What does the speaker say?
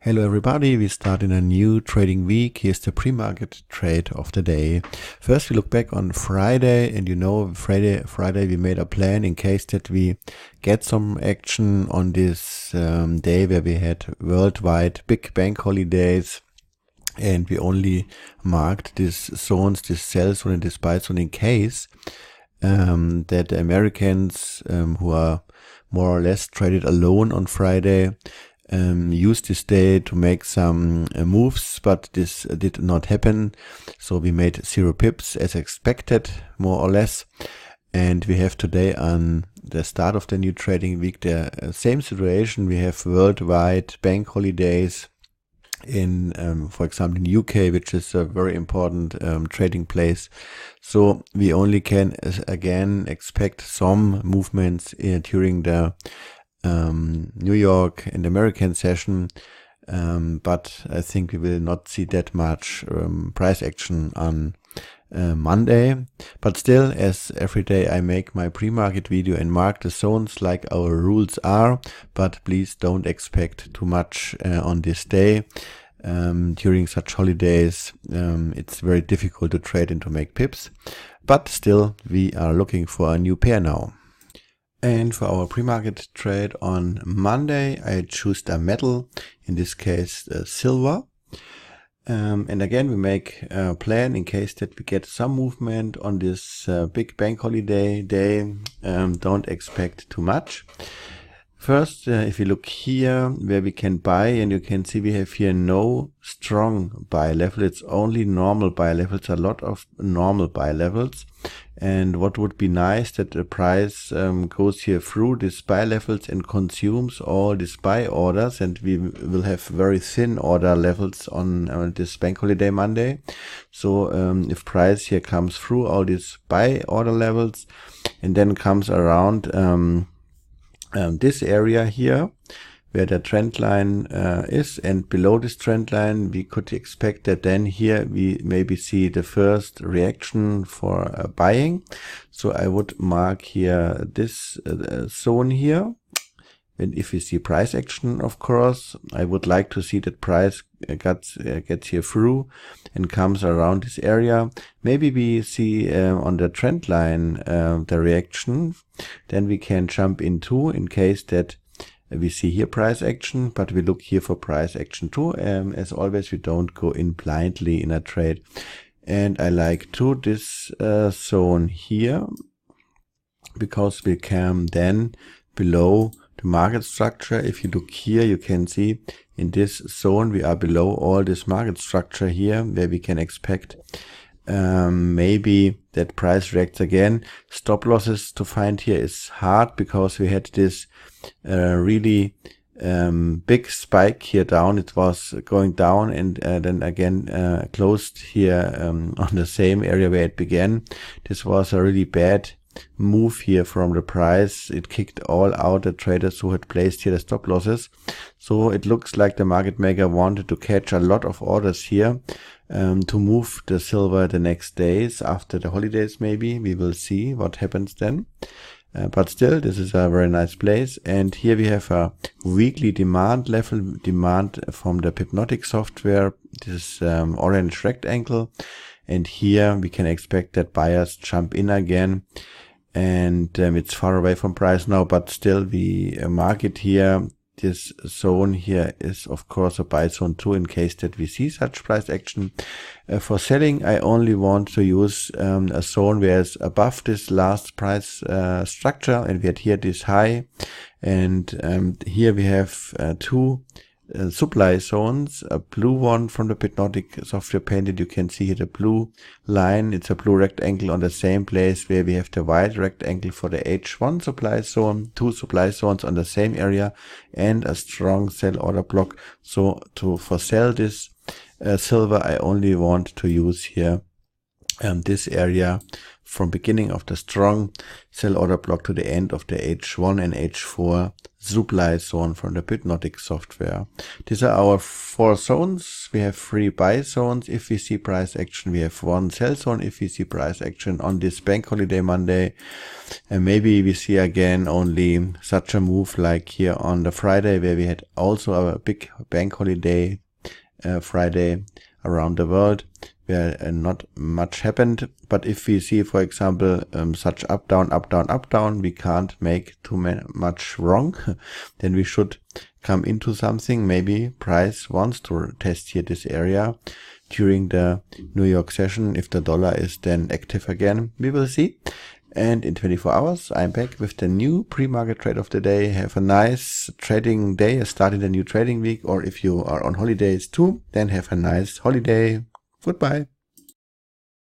Hello everybody, we start in a new trading week. Here's the pre-market trade of the day. First we look back on Friday, and Friday we made a plan in case that we get some action on this day where we had worldwide big bank holidays, and we only marked these zones, this sell zone and this buy zone, in case that the Americans who are more or less traded alone on Friday used this day to make some moves, but this did not happen. So we made 0 pips as expected, more or less. And we have today, on the start of the new trading week, the same situation. We have worldwide bank holidays in, for example, in UK, which is a very important trading place. So we only can again expect some movements during the New York and American session, but I think we will not see that much price action on Monday. But still, as every day, I make my pre-market video and mark the zones like our rules are, but please don't expect too much on this day. During such holidays, it's very difficult to trade and to make pips, but still we are looking for a new pair now. And for our pre-market trade on Monday, I choose the metal, in this case silver. And again, we make a plan in case that we get some movement on this big bank holiday day. Don't expect too much. First, if you look here where we can buy, and you can see we have here no strong buy level, it's only normal buy levels, a lot of normal buy levels. And what would be nice, that the price goes here through these buy levels and consumes all these buy orders, and we will have very thin order levels on this bank holiday Monday. So if price here comes through all these buy order levels and then comes around this area here where the trend line is, and below this trend line we could expect that then here we maybe see the first reaction for buying. So I would mark here this zone here. And if we see price action, of course, I would like to see that price gets here through and comes around this area. Maybe we see on the trend line the reaction, then we can jump into, in case that we see here price action, but we look here for price action too. As always, we don't go in blindly in a trade. And I like this zone here, because we can then below the market structure. If you look here, you can see in this zone we are below all this market structure here, where we can expect maybe that price reacts again. Stop losses to find here is hard, because we had this really big spike here down. It was going down and then again closed here on the same area where it began. This was a really bad move here from the price. It kicked all out the traders who had placed here the stop losses. So it looks like the market maker wanted to catch a lot of orders here to move the silver the next days after the holidays. Maybe we will see what happens then. But still, this is a very nice place. And here we have a weekly demand level, demand from the hypnotic software, this orange rectangle. And here we can expect that buyers jump in again. And it's far away from price now, but still we mark it here. This zone here is of course a buy zone too, in case that we see such price action. For selling, I only want to use a zone where it's above this last price structure, and we had here this high, and here we have two supply zones, a blue one from the hypnotic software painted. You can see here the blue line. It's a blue rectangle on the same place where we have the white rectangle for the H1 supply zone, 2 supply zones on the same area, and a strong sell order block. So for sell this silver, I only want to use here this area from beginning of the strong sell order block to the end of the H1 and H4 supply zone from the Bitnotic software. These are our 4 zones. We have 3 buy zones. If we see price action, we have 1 sell zone. If we see price action on this bank holiday Monday, and maybe we see again only such a move like here on the Friday, where we had also a big bank holiday Friday around the world, where not much happened. But if we see, for example, such up, down, up, down, up, down, we can't make too much wrong. Then we should come into something. Maybe price wants to test here this area during the New York session. If the dollar is then active again, we will see. And in 24 hours, I'm back with the new pre-market trade of the day. Have a nice trading day, starting the new trading week. Or if you are on holidays too, then have a nice holiday. Goodbye.